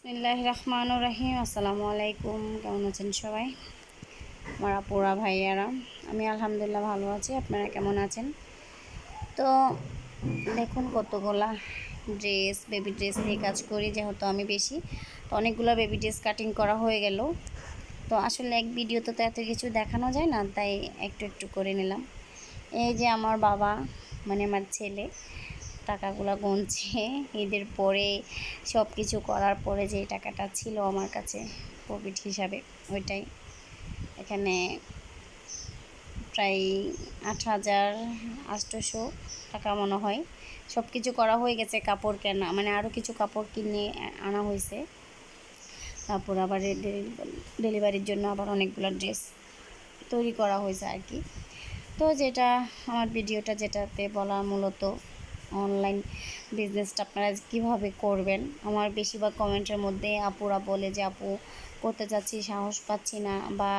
বিসমিল্লাহির রহমানির রহিম। আসসালামু আলাইকুম। কেমন আছেন সবাই? আমার আপুরা ভাইয়ারা, আমি আলহামদুলিল্লাহ ভালো আছি। আপনারা কেমন আছেন? তো দেখুন কতগুলা ড্রেস, বেবি ড্রেস নিয়ে কাজ করি, যেহেতু আমি বেশি, তো অনেকগুলো বেবি ড্রেস কাটিং করা হয়ে গেল। তো আসলে এক ভিডিওতে তো এত কিছু দেখানো যায় না, তাই একটু একটু করে নিলাম। এই যে আমার বাবা, মানে আমার ছেলে, টাকাগুলো গুনছে ঈদের পরে সব কিছু করার পরে যে টাকাটা ছিল আমার কাছে প্রফিট হিসাবে, ওইটাই এখানে প্রায় ৮,৮০০ টাকা মনে হয়। সব কিছু করা হয়ে গেছে, কাপড় কেনা, মানে আরও কিছু কাপড় কিনে আনা হয়েছে। তারপর আবার ডেলিভারির জন্য আবার অনেকগুলো ড্রেস তৈরি করা হয়েছে আর কি। তো যেটা আমার ভিডিওটা, যেটাতে বলা মূলত অনলাইন বিজনেসটা আপনারা কীভাবে করবেন। আমার বেশিরভাগ কমেন্টের মধ্যে আপুরা বলে যে আপু করতে চাচ্ছি, সাহস পাচ্ছি না, বা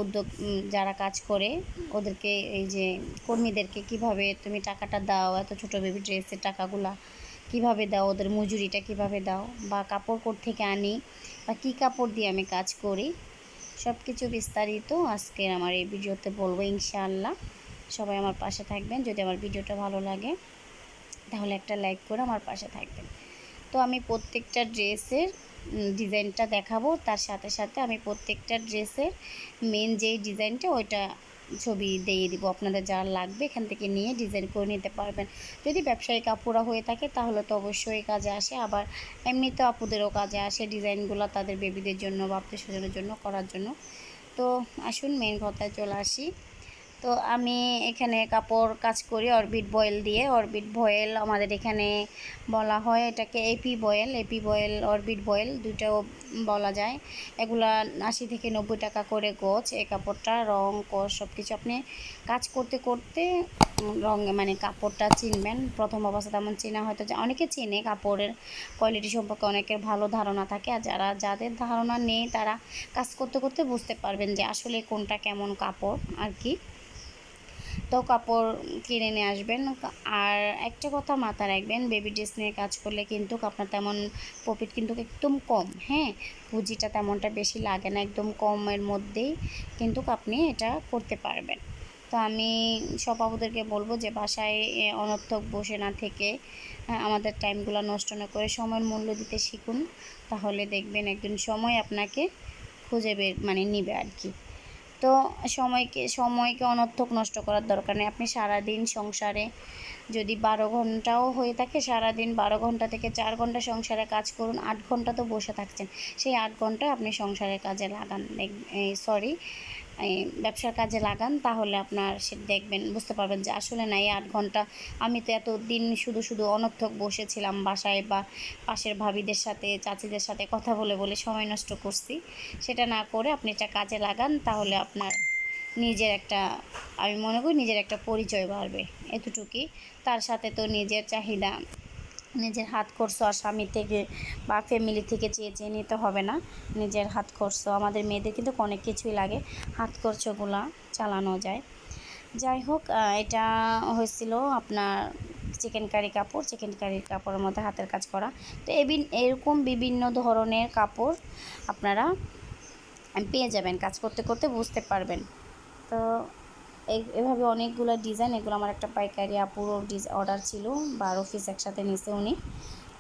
উদ্যোগ যারা কাজ করে ওদেরকে, এই যে কর্মীদেরকে কিভাবে তুমি টাকাটা দাও, এত ছোটো বেবি ড্রেসের টাকাগুলা কিভাবে দাও, ওদের মজুরিটা কিভাবে দাও, বা কাপড় কোথা থেকে আনি, বা কী কাপড় দিয়ে আমি কাজ করি, সব কিছু বিস্তারিত আজকের আমার এই ভিডিওতে বলবো ইনশাআল্লাহ। সবাই আমার পাশে থাকবেন। যদি আমার ভিডিওটা ভালো লাগে তাহলে একটা লাইক করে আমার পাশে থাকবেন। তো আমি প্রত্যেকটা ড্রেসের ডিজাইনটা দেখাবো, তার সাথে সাথে আমি প্রত্যেকটা ড্রেসের মেন যেই ডিজাইনটা ওইটা ছবি দিয়ে দিব। আপনাদের যা লাগবে এখান থেকে নিয়ে ডিজাইন করে নিতে পারবেন। যদি ব্যবসায়ী কাপড়া হয়ে থাকে তাহলে তো অবশ্যই কাজে আসে, আবার এমনিতে আপুদেরও কাজে আসে ডিজাইনগুলো তাদের বেবিদের জন্য বা আত্মীয় স্বজনের জন্য করার জন্য। তো আসুন মেন কথায় চলে আসি। তো আমি এখানে কাপড় কাজ করি অরবিট বয়েল দিয়ে। অরবিট বয়েল আমাদের এখানে বলা হয় এটাকে এপি বয়েল, অরবিট বয়েল দুইটাও বলা যায়। এগুলা ৮০ থেকে ৯০ টাকা করে গোছ। এই কাপড়টা রং কোষ সব কিছু আপনি কাজ করতে করতে রং, মানে কাপড়টা চিনবেন। প্রথম অবস্থা তেমন চেনা হয়তো, যে অনেকে চেনে, কাপড়ের কোয়ালিটি সম্পর্কে অনেকের ভালো ধারণা থাকে, আর যাদের ধারণা নেই তারা কাজ করতে করতে বুঝতে পারবেন যে আসলে কোনটা কেমন কাপড় আর কি। তো কাপড় কিনে নিয়ে আসবেন। আর একটা কথা মাথায় রাখবেন, বেবি ড্রেস নিয়ে কাজ করলে কিন্তু আপনার তেমন প্রফিট কিন্তু একদম কম। হ্যাঁ, পুঁজিটা তেমনটা বেশি লাগে না, একদম কমের মধ্যেই কিন্তু আপনি এটা করতে পারবেন। তো আমি সব আপুদেরকে বলবো যে বাসায় অনর্থক বসে না থেকে আমাদের টাইমগুলো নষ্ট না করে সময়ের মূল্য দিতে শিখুন, তাহলে দেখবেন একদিন সময় আপনাকে খুঁজে মানে নিবে আর কি। তো সময়কে অনর্থক নষ্ট করার দরকার নেই। আপনি সারাদিন সংসারে যদি ১২ ঘন্টাও হয়ে থাকে, সারাদিন ১২ ঘন্টা থেকে ৪ ঘন্টা সংসারে কাজ করুন, ৮ ঘন্টা তো বসে থাকছেন, সেই ৮ ঘন্টা আপনি সংসারের কাজে লাগান, ব্যবসার কাজে লাগান, তাহলে আপনার সে দেখবেন, বুঝতে পারবেন যে আসলে না, এই ৮ ঘন্টা আমি তো এতদিন শুধু শুধু অনর্থক বসেছিলাম বাসায়, বা পাশের ভাবিদের সাথে, চাচিদের সাথে কথা বলে বলে সময় নষ্ট করছি। সেটা না করে আপনি এটা কাজে লাগান, তাহলে আপনার নিজের একটা, আমি মনে করি নিজের একটা পরিচয় বাড়বে, এতটুকুই। তার সাথে তো নিজের চাহিদা, নিজের হাত খরচ আর স্বামী থেকে বা ফ্যামিলি থেকে চেয়ে চেয়ে নিতে হবে না। নিজের হাত খরচ, আমাদের মেয়েদের কিন্তু অনেক কিছুই লাগে, হাত খরচগুলো চালানো যায়। যাই হোক, এটা হয়েছিল আপনার চিকেন কারির কাপড়ের মধ্যে হাতের কাজ করা। তো এরকম বিভিন্ন ধরনের কাপড় আপনারা পেয়ে যাবেন, কাজ করতে করতে বুঝতে পারবেন। তো এভাবে অনেকগুলো ডিজাইন, এগুলো আমার একটা পাইকারি আপুরও অর্ডার ছিল, 12 পিস একসাথে নিছে উনি।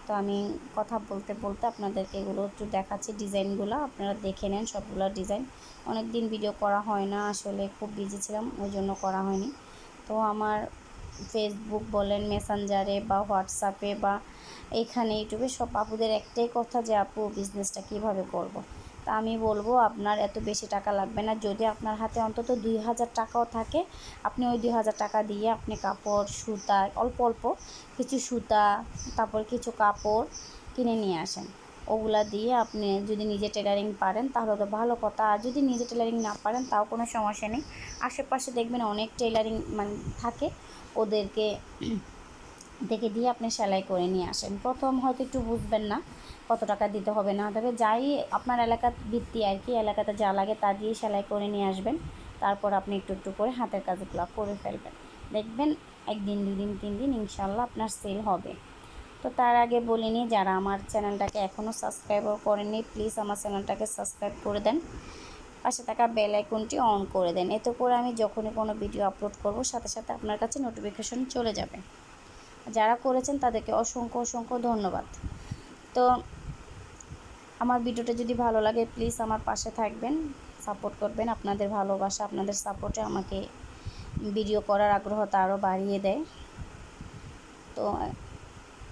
তো আমি কথা বলতে বলতে আপনাদেরকে এগুলো একটু দেখাচ্ছি, ডিজাইনগুলো আপনারা দেখে নেন। সবগুলো ডিজাইন, অনেক দিন ভিডিও করা হয় না, আসলে খুব বিজি ছিলাম, ওই জন্য করা হয়নি। তো আমার ফেসবুক বলেন, মেসেঞ্জারে বা হোয়াটসঅ্যাপে বা এইখানে ইউটিউবে সব আপুদের একটাই কথা যে আপু বিজনেসটা কীভাবে করব। তা আমি বলবো আপনার এত বেশি টাকা লাগবে না। যদি আপনার হাতে অন্তত ২,০০০ টাকাও থাকে, আপনি ওই ২,০০০ টাকা দিয়ে আপনি কাপড়, সুতা, অল্প অল্প কিছু সুতা, তারপর কিছু কাপড় কিনে নিয়ে আসেন। ওগুলা দিয়ে আপনি যদি নিজে টেলারিং পারেন তাহলে তো ভালো কথা, আর যদি নিজে টেলারিং না পারেন তাও কোনো সমস্যা নেই। আশেপাশে দেখবেন অনেক টেলারিং মানে থাকে, ওদেরকে দেখে দিয়ে আপনি সেলাই করে নিয়ে আসেন। প্রথম হয়তো একটু বুঝবেন না কত টাকা দিতে হবে না, তবে যাই আপনার এলাকার ভিত্তি আর কি, এলাকাতে যা লাগে তা দিয়ে সেলাই করে নিয়ে আসবেন। তারপর আপনি একটু একটু করে হাতের কাজগুলো করে ফেলবেন, দেখবেন ১ দিন ২ দিন ৩ দিন ইনশাল্লাহ আপনার সেল হবে। তো তার আগে বলিনি, যারা আমার চ্যানেলটাকে এখনও সাবস্ক্রাইবও করেননি প্লিজ আমার চ্যানেলটাকে সাবস্ক্রাইব করে দেন, পাশে থাকা বেল আইকনটি অন করে দেন। এতে করে আমি যখনই কোনো ভিডিও আপলোড করব সাথে সাথে আপনার কাছে নোটিফিকেশন চলে যাবে। যারা করেছেন তাদেরকে অসংখ্য অসংখ্য ধন্যবাদ। তো আমার ভিডিওটা যদি ভালো লাগে প্লিজ আমার পাশে থাকবেন, সাপোর্ট করবেন। আপনাদের ভালোবাসা, আপনাদের সাপোর্টে আমাকে ভিডিও করার আগ্রহটা আরও বাড়িয়ে দেয়। তো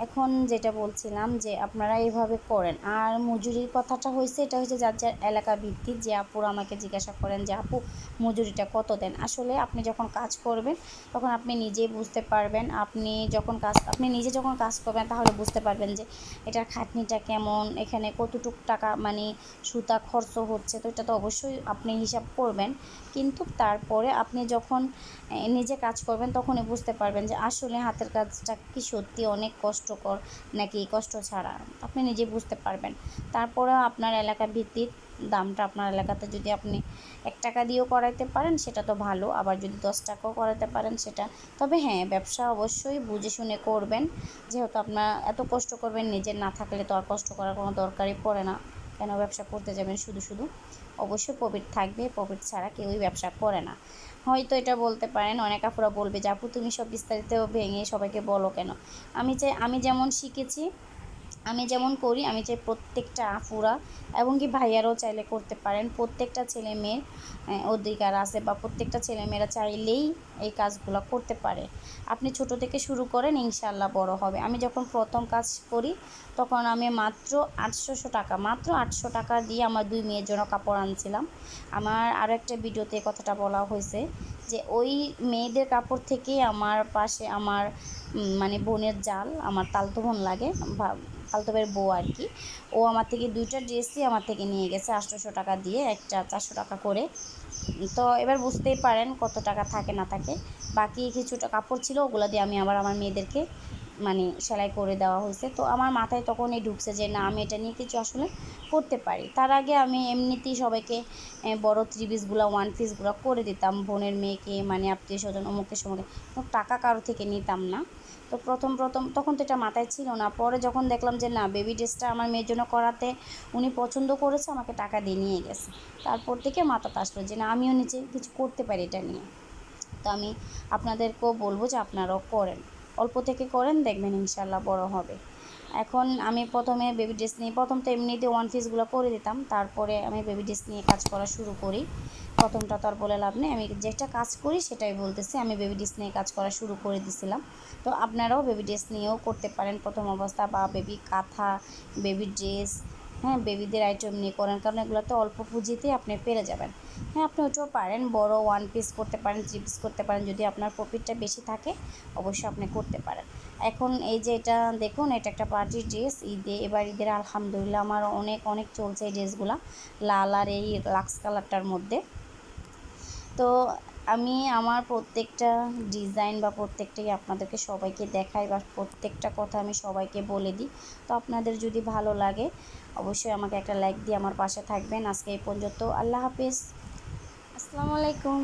এখন যেটা বলছিলাম যে আপনারা এইভাবে করেন। আর মজুরির কথাটা হয়েছে, এটা হচ্ছে যার যার এলাকা ভিত্তিক। যে আপুরা আমাকে জিজ্ঞাসা করেন যে আপু মজুরিটা কত দেন, আসলে আপনি যখন কাজ করবেন তখন আপনি নিজেই বুঝতে পারবেন। আপনি নিজে যখন কাজ করবেন তাহলে বুঝতে পারবেন যে এটার খাটনিটা কেমন, এখানে কতটুকু টাকা মানে সুতা খরচ হচ্ছে। তো এটা তো অবশ্যই আপনি হিসাব করবেন, কিন্তু তারপরে আপনি যখন নিজে কাজ করবেন তখনই বুঝতে পারবেন যে আসলে হাতের কাজটা কি সত্যি অনেক কষ্টকর নাকি কষ্ট ছাড়া, আপনি নিজে বুঝতে পারবেন। তারপরেও আপনার এলাকা ভিত্তিক দামটা, আপনার এলাকাতে যদি আপনি 1 টাকা দিয়েও করাইতে পারেন সেটা তো ভালো, আবার যদি 10 টাকাও করাতে পারেন সেটা। তবে হ্যাঁ, ব্যবসা অবশ্যই বুঝে শুনে করবেন, যেহেতু আপনার এত কষ্ট করবেন, নিজের না থাকলে তো আর কষ্ট করার কোনো দরকারই পড়ে না। কেন ব্যবসা করতে যাবেন শুধু শুধু? অবশ্যই প্রফিট থাকবে, প্রফিট ছাড়া কেউই ব্যবসা করে না। হয়তো এটা বলতে পারেন, অনেক আপুরা বলবে যে আপু তুমি সব বিস্তারিত ভেঙে সবাইকে বলো কেন? আমি যেমন শিখেছি, আমি যেমন করি, আমি চাই প্রত্যেকটা আপুরা এবং কি ভাইয়ারাও চাইলে করতে পারেন। প্রত্যেকটা ছেলে মেয়ের অধিকার আছে, বা প্রত্যেকটা ছেলেমেয়েরা চাইলেই এই কাজগুলো করতে পারে। আপনি ছোট থেকে শুরু করেন, ইনশাআল্লাহ বড় হবে। আমি যখন প্রথম কাজ করি তখন আমি মাত্র 800 টাকা দিয়ে আমার 2 মেয়ের জন্য কাপড় আনছিলাম। আমার আরও একটা ভিডিওতে কথাটা বলা হয়েছে যে ওই মেয়েদের কাপড় থেকেই আমার পাশে আমার মানে বোনের জাল, আমার তালতো বোন লাগে, ফালতু ভাইয়ের বউ আর কি, ও আমার থেকে 2টা ড্রেসই আমার থেকে নিয়ে গেছে 800 টাকা দিয়ে, একটা 400 টাকা করে। তো এবার বুঝতেই পারেন কত টাকা থাকে না থাকে। বাকি কিছুটা কাপড় ছিল, ওগুলো দিয়ে আমি আবার আমার মেয়েদেরকে মানে সেলাই করে দেওয়া হয়েছে। তো আমার মাথায় তখনই ঢুকছে যে না, আমি এটা নিয়ে কিছু আসলে করতে পারি। তার আগে আমি এমনিতেই সবাইকে বড় 3 পিসগুলো 1 পিসগুলো করে দিতাম, বোনের মেয়েকে মানে আত্মীয় স্বজন অমুকের সমুকে, টাকা কারো থেকে নিতাম না। তো প্রথম তখন তো এটা মাথায় ছিল না। পরে যখন দেখলাম যে না, বেবি ড্রেসটা আমার মেয়ের জন্য করাতে উনি পছন্দ করেছে, আমাকে টাকা দিয়ে নিয়ে গেছে। তারপর থেকে মাথাতে আসলো যে না, আমিও নিজে কিছু করতে পারি এটা নিয়ে। তো আমি আপনাদেরকেও বলবো যে আপনারাও করেন, অল্প থেকে করেন, দেখবেন ইনশাল্লাহ বড় হবে। এখন আমি প্রথমে বেবি ড্রেস নিয়ে, প্রথম তো এমনিতে 1 পিসগুলো করে দিতাম, তারপরে আমি বেবি ড্রেস নিয়ে কাজ করা শুরু করি। প্রথমটা তো আর বলে লাভ নেই, আমি যেটা কাজ করি সেটাই বলতেছি। আমি বেবি ড্রেস নিয়ে কাজ করা শুরু করে দিয়েছিলাম। তো আপনারাও বেবি ড্রেস নিয়েও করতে পারেন প্রথম অবস্থা, বা বেবি কাঁথা, বেবি ড্রেস, হ্যাঁ বেবিদের আইটেম নিয়ে করেন, কারণ এগুলোতে অল্প পুঁজিতেই আপনি পেরে যাবেন। হ্যাঁ, আপনি ওটাও পারেন, বড় 1 পিস করতে পারেন, 3 পিস করতে পারেন, যদি আপনার প্রফিটটা বেশি থাকে অবশ্যই আপনি করতে পারেন। এখন এই যে এটা দেখুন, এটা একটা পার্টি ড্রেস, এবার ঈদের আলহামদুলিল্লাহ আমার অনেক অনেক চলছে এই ড্রেসগুলো, লাল আর এই লাক্স কালারটার মধ্যে। তো আমি আমার প্রত্যেকটা ডিজাইন বা প্রত্যেকটাই আপনাদেরকে সবাইকে দেখাই, বা প্রত্যেকটা কথা আমি সবাইকে বলে দিই। তো আপনাদের যদি ভালো লাগে অবশ্যই আমাকে একটা লাইক দিয়ে আমার পাশে থাকবেন। আজকে এই পর্যন্ত, আল্লাহ হাফিজ, আসসালামু আলাইকুম।